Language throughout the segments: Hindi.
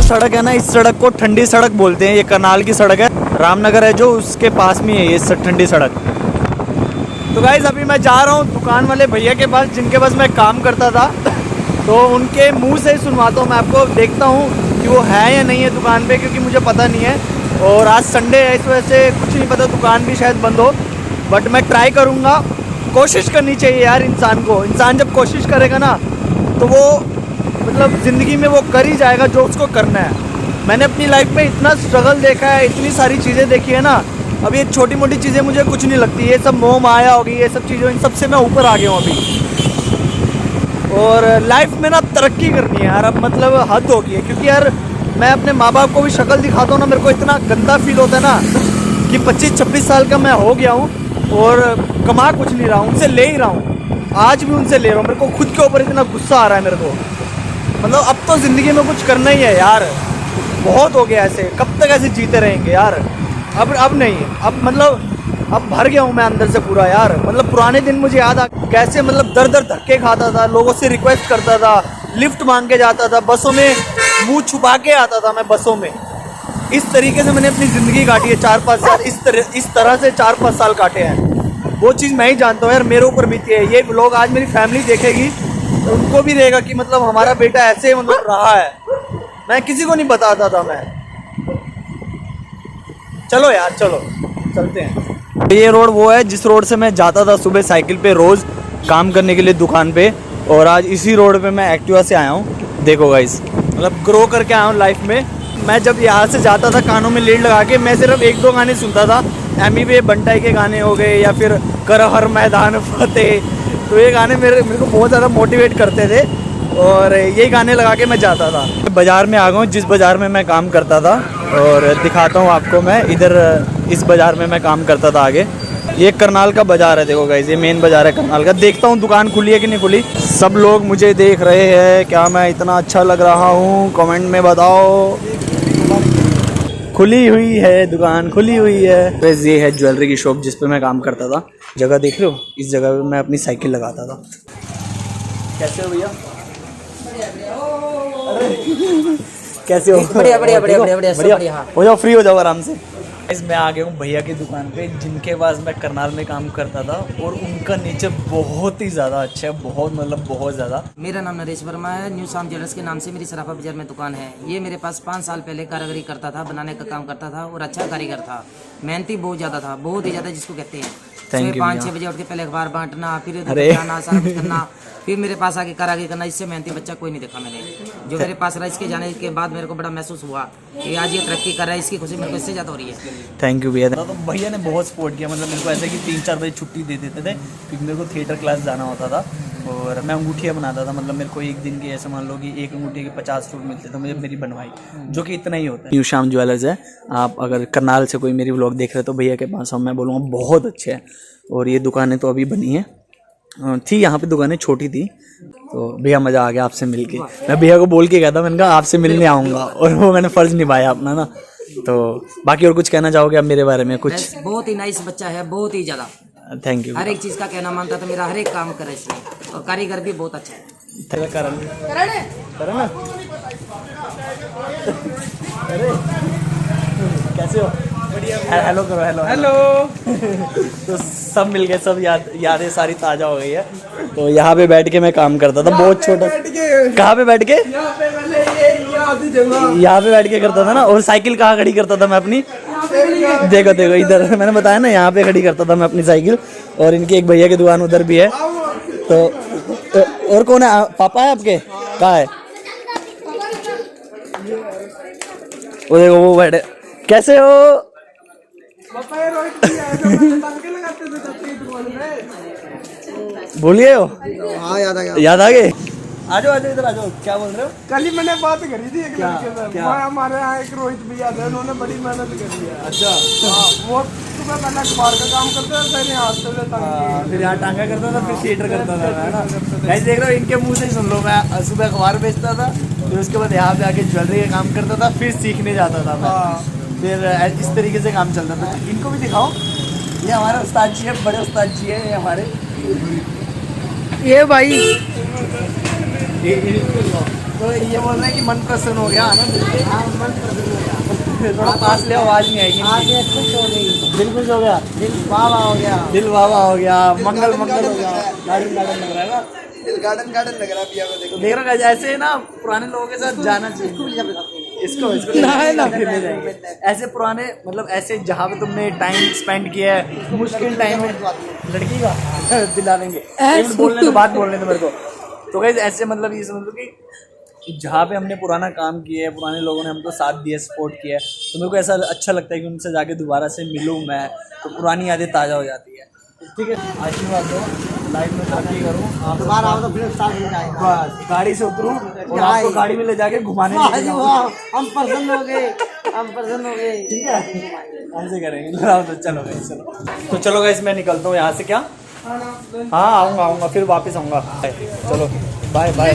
सड़क है ना, इस सड़क को ठंडी सड़क बोलते हैं। ये करनाल की सड़क है, रामनगर है जो, उसके पास में है ये ठंडी सड़क। तो गाइस अभी मैं जा रहा हूँ दुकान वाले भैया के पास, जिनके पास मैं काम करता था। तो उनके मुंह से ही सुनवाता हूँ मैं आपको, देखता हूँ कि वो है या नहीं है दुकान पे, क्योंकि मुझे पता नहीं है। और आज संडे है, इस वजह से कुछ नहीं पता, दुकान भी शायद बंद हो। बट मैं ट्राई करूँगा, कोशिश करनी चाहिए यार इंसान को। इंसान जब कोशिश करेगा ना तो वो मतलब ज़िंदगी में वो कर ही जाएगा जो उसको करना है। मैंने अपनी लाइफ में इतना स्ट्रगल देखा है, इतनी सारी चीज़ें देखी है ना। अब ये छोटी मोटी चीज़ें मुझे कुछ नहीं लगती, ये सब मोह माया होगी, ये सब चीज़ें, इन सब से मैं ऊपर आ गया हूँ अभी। और लाइफ में ना तरक्की करनी है यार, अब मतलब हद हो गई है। क्योंकि यार मैं अपने माँ बाप को भी शक्ल दिखाता हूँ ना, मेरे को इतना गंदा फील होता है ना कि 25-26 साल का मैं हो गया हूँ और कमा कुछ नहीं रहा हूँ, उनसे ले ही रहा हूँ। आज भी उनसे ले रहा हूँ। मेरे को खुद के ऊपर इतना गुस्सा आ रहा है मेरे को। मतलब अब तो ज़िंदगी में कुछ करना ही है यार, बहुत हो गया ऐसे। कब तक ऐसे जीते रहेंगे यार। अब नहीं, अब मतलब अब भर गया हूँ मैं अंदर से पूरा यार। मतलब पुराने दिन मुझे याद आ, कैसे मतलब दर दर धक्के खाता था, लोगों से रिक्वेस्ट करता था, लिफ्ट मांग के जाता था, बसों में मुंह छुपा के आता था मैं बसों में। इस तरीके से मैंने अपनी ज़िंदगी काटी है 4-5 साल, इस तरह से 4-5 साल काटे हैं। वो चीज़ मैं ही जानता हूँ यार, मेरे ऊपर बीती है। ये लोग आज मेरी फैमिली देखेगी तो उनको भी देगा कि मतलब हमारा बेटा ऐसे मतलब रहा है। मैं किसी को नहीं बताता था मैं। चलो यार, चलो चलते हैं। ये रोड वो है जिस रोड से मैं जाता था सुबह साइकिल पे रोज़ काम करने के लिए दुकान पे, और आज इसी रोड पे मैं एक्टिवा से आया हूँ। देखो गाइस, मतलब ग्रो करके आया हूँ लाइफ में। मैं जब यहाँ से जाता था कानों में लीड लगा के, मैं सिर्फ 1-2 गाने सुनता था। एमी बंटाई के गाने हो गए, या फिर कर हर मैदान फतेह। तो ये गाने मेरे को बहुत ज़्यादा मोटिवेट करते थे, और यही गाने लगा के मैं जाता था। बाज़ार में आ गया हूँ, जिस बाज़ार में मैं काम करता था, और दिखाता हूँ आपको मैं। इधर इस बाज़ार में मैं काम करता था आगे। ये करनाल का बाज़ार है, देखो गाइस, ये मेन बाज़ार है करनाल का। देखता हूँ दुकान खुली है कि नहीं खुली। सब लोग मुझे देख रहे हैं, क्या मैं इतना अच्छा लग रहा हूँ? कमेंट में बताओ। खुली हुई है दुकान, खुली हुई है। तो ये है ज्वेलरी की शॉप जिस पे मैं काम करता था। जगह देख रहे हो? इस जगह पे मैं अपनी साइकिल लगाता था। कैसे हो भैया? कैसे हो? बढ़िया बढ़िया बढ़िया बढ़िया बढ़िया। हो जाओ, फ्री हो जाओ आराम से। मैं आ गया हूँ भैया की दुकान पे, जिनके पास मैं करनाल में काम करता था, और उनका नेचर बहुत ही ज़्यादा अच्छा है, बहुत मतलब बहुत ज़्यादा। मेरा नाम नरेश वर्मा है। न्यू शाम ज्वेलर्स के नाम से मेरी सराफा बाजार में दुकान है। ये मेरे पास 5 साल पहले कारीगरी करता था, बनाने का काम करता था, और अच्छा कारीगर था, मेहनती बहुत ज़्यादा था, बहुत ही ज़्यादा, जिसको कहते हैं। सुबह 5-6 बजे उठ के पहले अखबार बांटना, फिर जाना, सारा कुछ करना, फिर मेरे पास आके कारीगरी करना। इससे मेहनती बच्चा कोई नहीं देखा मैंने, जो मेरे पास रहा। इसके जाने के बाद मेरे को बड़ा महसूस हुआ कि आज ये तरक्की कर रहा है, इसकी खुशी मेरे को इससे ज़्यादा हो रही है। थैंक यू भैया। तो भैया ने बहुत सपोर्ट किया। मतलब मेरे को ऐसे कि 3-4 बजे छुट्टी दे देते थे, क्योंकि मेरे को थिएटर क्लास जाना होता था, और मैं अंगूठियाँ बनाता था। मतलब मेरे को एक दिन की ऐसे मान लो कि एक अंगूठी के 50 सूट मिलते थे, मुझे मेरी बनवाई, जो कि इतना ही होता है। न्यू शाम ज्वेलर्स है। आप अगर करनाल से कोई मेरी व्लॉग देख रहे हो तो भैया के पास मैं बोलूँगा बहुत अच्छे हैं। और ये दुकानें तो अभी बनी है, थी यहाँ पे दुकानें छोटी थी। तो भैया मज़ा आ गया आपसे मिलके। मैं भैया को बोल के गया था, मैंने कहा आपसे मिलने आऊँगा, और वो मैंने फ़र्ज़ निभाया अपना ना। तो बाकी और कुछ कहना चाहोगे आप मेरे बारे में? कुछ बहुत ही नाइस बच्चा है, बहुत ही ज़्यादा। Thank you. हर एक चीज़ का कहना मानता था, मेरा हर एक काम करे इसने, और कारीगर भी बहुत अच्छा है। करण कैसे हो? हेलो करो, हेलो हेलो। तो सब मिल गए, सब यादें सारी ताज़ा हो गई है। तो यहाँ पे बैठ के मैं काम करता था, बहुत छोटा। कहाँ पे बैठ के? यहाँ पे बैठ के करता था ना। और साइकिल कहाँ खड़ी करता था मैं अपनी? देखो देखो इधर, मैंने बताया ना, यहाँ पे खड़ी करता था मैं अपनी साइकिल। और इनकी एक भैया की दुकान उधर भी है। तो और कौन है? पापा है आपके? कहाँ है? वो देखो वो बैठे। कैसे हो? बोलिए हो। हाँ याद आ गया। याद आ गए? आ जाओ इधर आ जाओ। क्या बोल रहे हो? कल ही मैंने बात करी थी एक लड़के से। हमारे यहाँ एक रोहित भैया थे, उन्होंने बड़ी मेहनत करी है। अच्छा। वो सुबह पहले अखबार का काम करते थे, फिर यहाँ से फिर यहाँ टांगा करता था, फिर थिएटर करता था, है ना? गाइस देख रहे हो, इनके मुंह से सुन लो। मैं सुबह अखबार बेचता था, फिर उसके बाद यहाँ पे आके ज्वेलरी का काम करता था, फिर सीखने जाता था मैं। फिर इस तरीके से काम चलता था। इनको भी दिखाओ। ये हमारे उस्ताद जी है, बड़े उस्ताद जी है ये हमारे। ये भाई तो ये बोल रहे हैं कि मन प्रसन्न हो गया आनंद। हाँ मन प्रसन्न हो गया। थोड़ा पास ले, आवाज नहीं आएगी। आज ये खुश हो गई, दिल खुश हो गया, दिल वावा हो गया, दिल वावा हो गया, मंगल मंगल हो लग गया, रहा है। गार्डन गार्डन लग रहा है ना। दिल गार्डन गार्डन लग रहा है भैया को देखो। देख रहा है ऐसे ही ना पुराने लोगों के साथ जाना चाहिए। इसको ना फिर ले जाएंगे ऐसे पुराने, मतलब ऐसे जहाँ पे तुमने टाइम स्पेंड किया है मुश्किल टाइम में, लड़की का दिला देंगे। एक मिनट बोलने तो, बात बोलने तो मेरे को। तो गाइस ऐसे मतलब ये समझ लो कि जहाँ पे हमने पुराना काम किया है, पुराने लोगों ने हमको साथ दिया, सपोर्ट किया है, तो मेरे को ऐसा अच्छा लगता है कि उनसे जाके दोबारा से मिलूँ मैं, तो पुरानी यादें ताज़ा हो जाती है। ठीक है, आशीर्वाद दो, लाइफ में तरक्की करूँ, आप दोबारा आओ तो फिर स्टार्ट हो जाएगा। बस गाड़ी से उतरूँ और आपको गाड़ी में ले जाके घुमाने लेके जाऊँ। वाह, हम प्रसन्न हो गए, हम प्रसन्न हो गए। ठीक है, ऐसे करेंगे। तो चलो गाइस, चलो तो चलो गाइस, मैं निकलता हूँ यहाँ से। क्या? हाँ आऊँगा फिर वापस आऊँगा। चलो बाय बाय,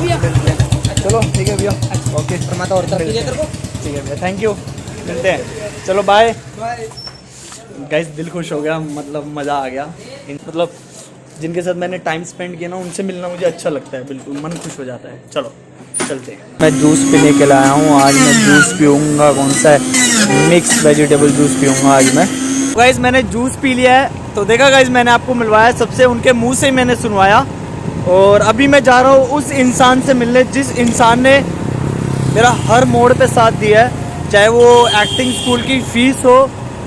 चलो ठीक है भैया, ओके। और तरक्की दे तेरे को। ठीक है भैया, थैंक यू, मिलते हैं, चलो बाय। गाइस दिल खुश हो गया, मतलब मज़ा आ गया। मतलब जिनके साथ मैंने टाइम स्पेंड किया ना, उनसे मिलना मुझे अच्छा लगता है, बिल्कुल मन खुश हो जाता है। चलो चलते हैं। मैं जूस पीने के लिए आया हूँ। आज मैं जूस पीऊँगा, कौन सा है, मिक्स वेजिटेबल जूस पीऊँगा आज मैं। गाइस मैंने जूस पी लिया है, तो देखा गाइस मैंने आपको मिलवाया सबसे, उनके मुंह से ही मैंने सुनवाया। और अभी मैं जा रहा हूँ उस इंसान से मिलने जिस इंसान ने मेरा हर मोड़ पे साथ दिया है, चाहे वो एक्टिंग स्कूल की फ़ीस हो,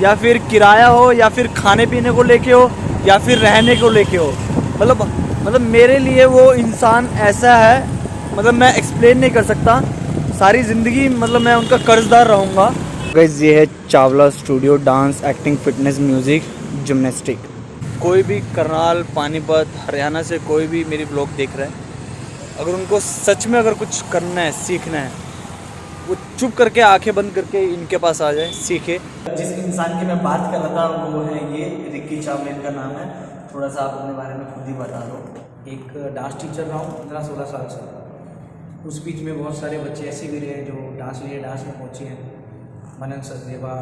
या फिर किराया हो, या फिर खाने पीने को लेके हो, या फिर रहने को लेके हो। मतलब मेरे लिए वो इंसान ऐसा है, मतलब मैं एक्सप्लेन नहीं कर सकता। सारी ज़िंदगी मतलब मैं उनका कर्जदार रहूँगा। गाइस ये है Chawla studio, dance, acting, fitness, music, gymnastic. कोई भी करनाल, पानीपत, हरियाणा से कोई भी मेरी ब्लॉग देख रहा है, अगर उनको सच में अगर कुछ करना है, सीखना है, वो चुप करके आंखें बंद करके इनके पास आ जाए, सीखे। जिस इंसान की मैं बात कर रहा था वो है ये रिक्की चावला, इनका नाम है। थोड़ा सा आप अपने बारे में खुद ही बता दो। एक डांस टीचर रहा हूँ 15-16 साल से। उस बीच में बहुत सारे बच्चे ऐसे भी रहे जो डांस इंडिया डांस में पहुँचे हैं। मनन सचदेवा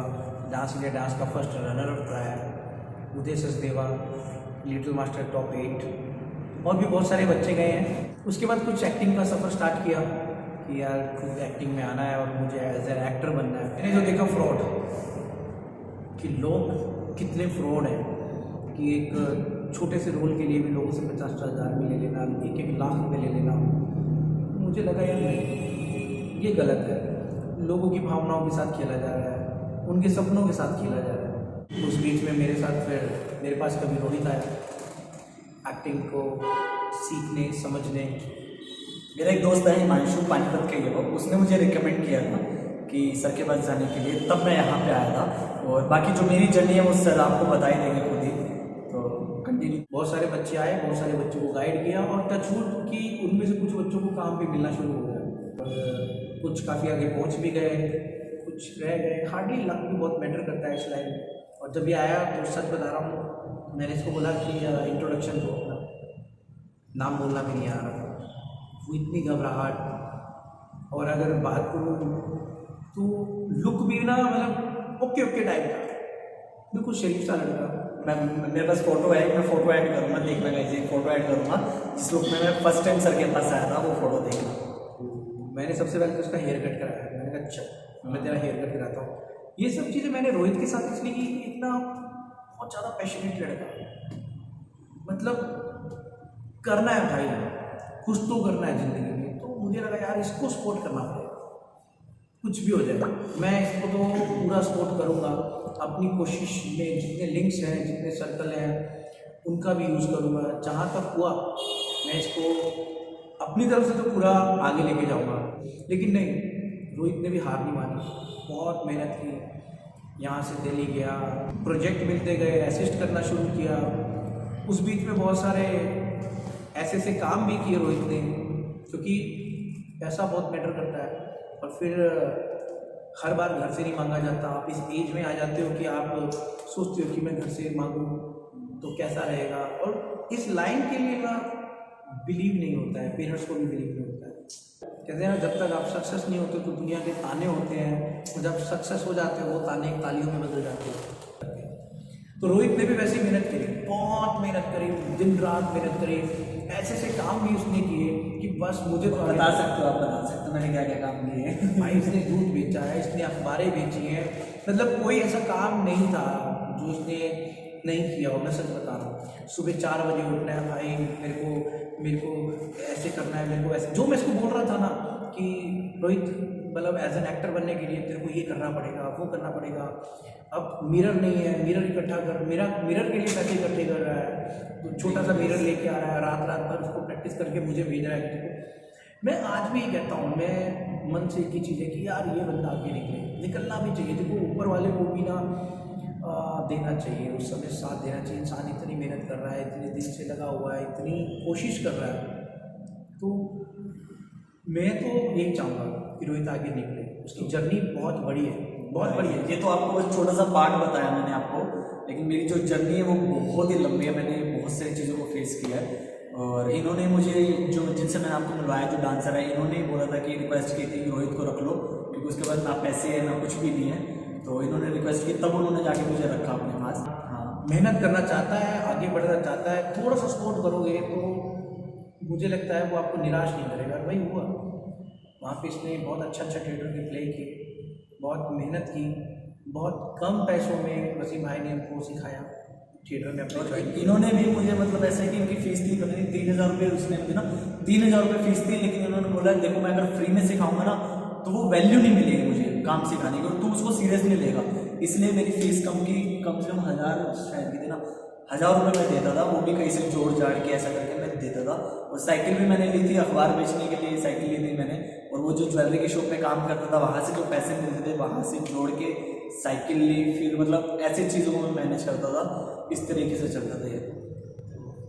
डांस इंडिया डांस का फर्स्ट रनर अप रहा है। उदय सचदेवा लिटिल मास्टर टॉप 8, और भी बहुत सारे बच्चे गए हैं। उसके बाद कुछ एक्टिंग का सफ़र स्टार्ट किया कि यार खुद एक्टिंग में आना है और मुझे एज एन एक्टर बनना है। मैंने जो देखा फ्रॉड, कि लोग कितने फ्रॉड हैं, कि एक छोटे से रोल के लिए भी लोगों से 50-50 हज़ार में ले लेना, 1-1 लाख रुपये ले लेना। मुझे लगा यार नहीं, ये गलत है। लोगों की भावनाओं के साथ खेला जा रहा है, उनके सपनों के साथ खेला जा रहा है। उस बीच में मेरे साथ फिर मेरे पास कभी रोहित आया एक्टिंग को सीखने समझने। मेरा एक दोस्त है हिमांशु, पानीपत के लिए, वो उसने मुझे रिकमेंड किया था कि सर के पास जाने के लिए, तब मैं यहाँ पे आया था। और बाकी जो मेरी जर्नी है वो सर आपको बता ही देंगे खुद ही, तो कंटिन्यू। बहुत सारे बच्चे आए, बहुत सारे बच्चों को गाइड किया, और टचवुड की उनमें से कुछ बच्चों को काम भी मिलना शुरू हो गया, और कुछ काफ़ी आगे पहुँच भी गए, कुछ रह गए। हार्डली लक भी बहुत मैटर करता है इस लाइन में। और जब ये आया तो सच बता रहा हूँ, मैंने इसको बोला कि इंट्रोडक्शन दो अपना, नाम बोलना भी नहीं आ रहा था, वो इतनी घबराहट। और अगर बात करूँ तो लुक भी ना, मतलब ओके टाइप का, बिल्कुल शरीफ सा लड़का। मेरे पास फोटो है, मैं फोटो ऐड करूँगा, देखना गाइस, एक फोटो ऐड करूँगा जिस लुक में मैं फर्स्ट टाइम सर के पास आया था, वो फोटो देखना। मैंने सबसे पहले तो उसका हेयर कट कराया। मैंने कहा अच्छा मैं तेरा हेयर कट कराता हूँ। ये सब चीज़ें मैंने रोहित के साथ इसलिए की, इतना बहुत ज़्यादा पैशनेट लड़का, मतलब करना है भाई, कुछ तो करना है ज़िंदगी में। तो मुझे लगा यार इसको सपोर्ट करना पड़ेगा, कुछ भी हो जाए मैं इसको तो पूरा सपोर्ट करूँगा। अपनी कोशिश में जितने लिंक्स हैं, जितने सर्कल हैं, उनका भी यूज़ करूँगा। जहाँ तक हुआ मैं इसको अपनी तरफ से तो पूरा आगे लेके जाऊँगा। लेकिन नहीं, रोहित ने भी हार नहीं मानी, बहुत मेहनत की। यहाँ से दिल्ली गया, प्रोजेक्ट मिलते गए, असिस्ट करना शुरू किया। उस बीच में बहुत सारे ऐसे काम भी किए रोहित ने, क्योंकि पैसा बहुत मैटर करता है। और फिर हर बार घर से नहीं मांगा जाता। आप इस एज में आ जाते हो कि आप सोचते हो कि मैं घर से मांगूँ तो कैसा रहेगा। और इस लाइन के लिए ना बिलीव नहीं होता है, पेरेंट्स को भी बिलीव नहीं होता है। कहते हैं ना, जब तक आप सक्सेस नहीं होते तो दुनिया के ताने होते हैं, और जब सक्सेस हो जाते हैं वो ताने तालियों में बदल जाते हैं। तो रोहित ने भी वैसी मेहनत करी, बहुत मेहनत करी, दिन रात मेहनत करी। ऐसे काम भी उसने किए कि बस मुझे तो बता सकते हो, आप बता सकते हो मैंने क्या क्या काम किए हैं। भाई इसने दूध बेचा है, इसने अखबारें बेची हैं, मतलब कोई ऐसा काम नहीं था जो इसने नहीं किया हो। मैं सच बता रहा हूँ, सुबह 4 बजे उठना है भाई, मेरे को ऐसे करना है, मेरे को ऐसे, जो मैं इसको बोल रहा था ना कि रोहित मतलब एज एन एक्टर बनने के लिए तेरे को ये करना पड़ेगा, वो करना पड़ेगा। अब मिरर नहीं है, मिरर इकट्ठा कर, मिरर के लिए पैसे इकट्ठे कर रहा है, तो छोटा सा मिरर लेके आ रहा है, रात रात भर उसको प्रैक्टिस करके मुझे भेज रहा है कि देखो। मैं आज भी ये कहता हूँ, मैं मन से एक ही चीज़ है कि यार ये बंदा आगे निकलना भी चाहिए। देखो ऊपर वाले को भी ना देना चाहिए, उस समय साथ देना चाहिए। इंसान इतनी मेहनत कर रहा है, इतने दिन से लगा हुआ है, इतनी कोशिश कर रहा है, तो मैं तो यही चाहूँगा कि रोहित आगे निकले। उसकी जर्नी बहुत बड़ी है, बहुत बड़ी है। ये तो आपको बस छोटा सा पार्ट बताया मैंने आपको, लेकिन मेरी जो जर्नी है वो बहुत ही लंबी है। मैंने बहुत सारी चीज़ों को फेस किया है, और इन्होंने मुझे जो जिनसे मैंने आपको मिलवाया, जो डांसर है, इन्होंने ही बोला था कि रिक्वेस्ट की थी कि रोहित को रख लो, क्योंकि उसके बाद ना पैसे है ना कुछ भी नहीं है। तो इन्होंने रिक्वेस्ट की, तब उन्होंने जाके मुझे रखा अपने पास। हाँ, मेहनत करना चाहता है, आगे बढ़ना चाहता है, थोड़ा सा सपोर्ट करोगे तो मुझे लगता है वो आपको निराश नहीं करेगा। भाई हुआ वहाँ पे इसने बहुत अच्छा थिएटर के प्ले किए, बहुत मेहनत की, बहुत कम पैसों में वसीम भाई ने हमको सिखाया थिएटर में अपने ज्वाइन। इन्होंने भी मुझे मतलब ऐसा है कि इनकी फीस थी पता नहीं 3,000 रुपये, उसने मुझे ना 3,000 रुपये फीस थी, लेकिन इन्होंने बोला देखो मैं अगर फ्री में सिखाऊंगा ना तो वो वैल्यू नहीं मिलेगी मुझे काम सिखाने की, और तू उसको सीरियस नहीं लेगा, इसलिए मेरी फीस कम की, कम से कम 1,000 शायद की थी ना, 1,000 रुपये मैं देता था, वो भी कहीं से जोड़ जाड़ के ऐसा करके मैं देता था। और साइकिल भी मैंने ली थी, अखबार बेचने के लिए साइकिल ली थी मैंने, और वो जो ज्वेलरी की शॉप पे काम करता था वहाँ से जो पैसे मिलते थे वहाँ से जोड़ के साइकिल ली, फिर मतलब ऐसी चीज़ों को मैं मैनेज करता था, इस तरीके से चलता था ये।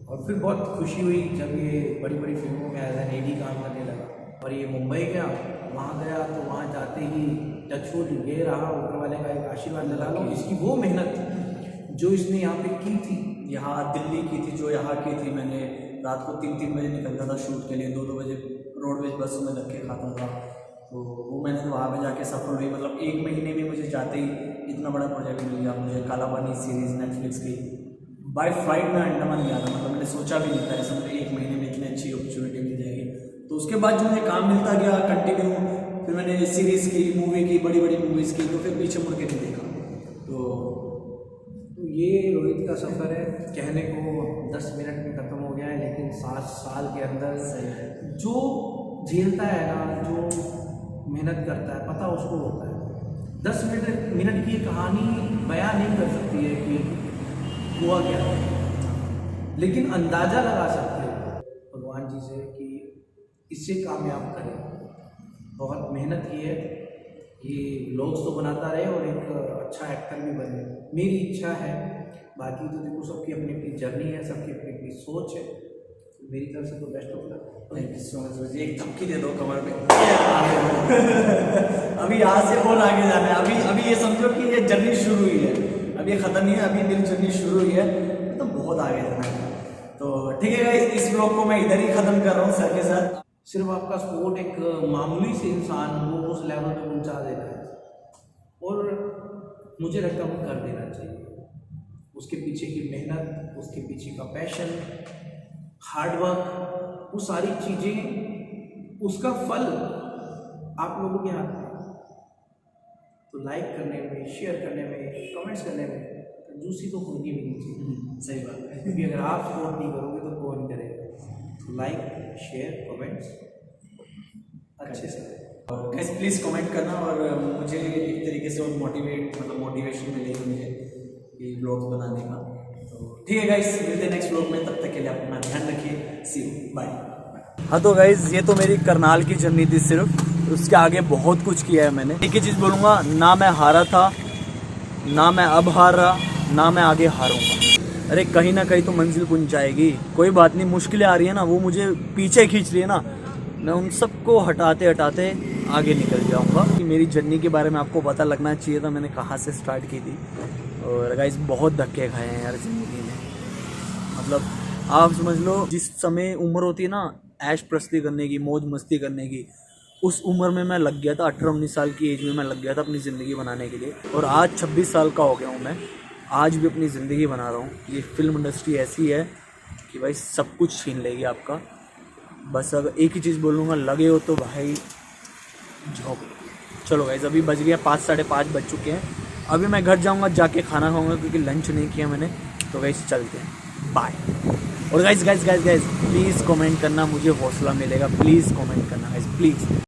और फिर बहुत खुशी हुई जब ये बड़ी बड़ी फिल्मों में एज एन एडी काम करने लगा, और ये मुंबई गया, वहाँ गया तो वहाँ जाते ही टचवुड ये रहा, ऊपर वाले का एक आशीर्वाद लगा लो, इसकी वो मेहनत जो इसने यहाँ पे की थी, यहाँ दिल्ली की थी, जो यहाँ की थी, मैंने रात को 3-3 बजे निकलता था शूट के लिए, 2-2 बजे रोडवेज बसों में धक्के खाता था, तो वो मैंने तो वहाँ पे जाके सफल हुई। मतलब 1 महीने में मुझे जाते ही इतना बड़ा प्रोजेक्ट मिल गया मुझे, काला पानी सीरीज़ नेटफ्लिक्स की, बाय फ्लाइट में अंडमान गया था, मतलब मैंने सोचा भी नहीं था ऐसा मुझे 1 महीने में इतनी अच्छी अपॉर्चुनिटी मिल जाएगी। तो उसके बाद जो मुझे काम मिलता गया कंटिन्यू, फिर मैंने सीरीज़ की, मूवी की, बड़ी बड़ी मूवीज़ की, तो फिर पीछे मुड़ के नहीं देखा। तो ये रोहित का सफ़र है, कहने को 10 मिनट में ख़त्म हो गया है, लेकिन 7 साल के अंदर जो झेलता है ना, जो मेहनत करता है, पता उसको होता है। 10 मिनट की कहानी बयां नहीं कर सकती है कि हुआ क्या है, लेकिन अंदाज़ा लगा सकते हो भगवान जी से कि इससे कामयाब करें। बहुत मेहनत की है, ये व्लॉग्स तो बनाता रहे और एक अच्छा एक्टर भी बने, मेरी इच्छा है। बाकी तो देखो सबकी अपनी अपनी जर्नी है, सबकी अपनी अपनी सोच है, तो मेरी तरफ से तो best of luck. Thank you so much. एक धमकी दे दो कमर पे अभी यहाँ से और आगे जाना है, अभी ये समझो कि ये जर्नी शुरू हुई है, अभी ये ख़त्म नहीं है, अभी मेरी जर्नी शुरू हुई है, तो बहुत आगे जाना है। तो ठीक है गाइस, इस ब्लॉग को मैं इधर ही ख़त्म कर रहा हूँ सर के साथ। सिर्फ आपका सपोर्ट एक मामूली से इंसान को उस लेवल पे पहुंचा देना है, और मुझे लगता है वो कर देना चाहिए। उसके पीछे की मेहनत, उसके पीछे का पैशन, हार्डवर्क, वो सारी चीज़ें, उसका फल आप लोगों के हाथ में। तो लाइक करने में, शेयर करने में, कमेंट्स करने में कंजूसी तो होनी भी नहीं चाहिए। सही बात है, क्योंकि अगर आप सपोर्ट नहीं करोगे तो कौन करेगा। तो लाइक, शेयर, कमेंट्स अच्छे से, और गाइस प्लीज़ कमेंट करना, और मुझे एक तरीके से और मोटिवेशन मिलेगी मुझे ये ब्लॉग्स बनाने का। तो ठीक है गाइस, मिलते हैं नेक्स्ट ब्लॉग में, तब तक के लिए अपना ध्यान रखिए, सी यू, बाय। हाँ तो गाइस, ये तो मेरी करनाल की जर्नी थी सिर्फ, उसके आगे बहुत कुछ किया है मैंने। एक ही चीज़ बोलूँगा, ना मैं हारा था, ना मैं अब हार रहा, ना मैं आगे हारूंगा। अरे कहीं ना कहीं तो मंजिल पहुंच जाएगी, कोई बात नहीं। मुश्किलें आ रही है ना, वो मुझे पीछे खींच रही है ना, मैं उन सबको हटाते हटाते आगे निकल जाऊंगा। कि मेरी जर्नी के बारे में आपको पता लगना चाहिए था, मैंने कहाँ से स्टार्ट की थी। और गाइस बहुत धक्के खाए हैं यार ज़िंदगी में, मतलब आप समझ लो, जिस समय उम्र होती है ना ऐश प्रस्ती करने की, मौज मस्ती करने की, उस उम्र में मैं लग गया था। 18-19 साल की एज में मैं लग गया था अपनी ज़िंदगी बनाने के लिए, और आज 26 साल का हो गया हूँ मैं, आज भी अपनी ज़िंदगी बना रहा हूँ। ये फिल्म इंडस्ट्री ऐसी है कि भाई सब कुछ छीन लेगी आपका, बस अब एक ही चीज़ बोलूँगा, लगे हो तो भाई झोंक लो। चलो गाइस अभी बज गया 5, 5:30 बज चुके हैं। अभी मैं घर जाऊँगा, जाके खाना खाऊँगा क्योंकि लंच नहीं किया मैंने। तो गाइस चलते हैं, बाय। और गाइस प्लीज़ कमेंट करना, मुझे हौसला मिलेगा। प्लीज़ कमेंट करना गाइस, प्लीज़।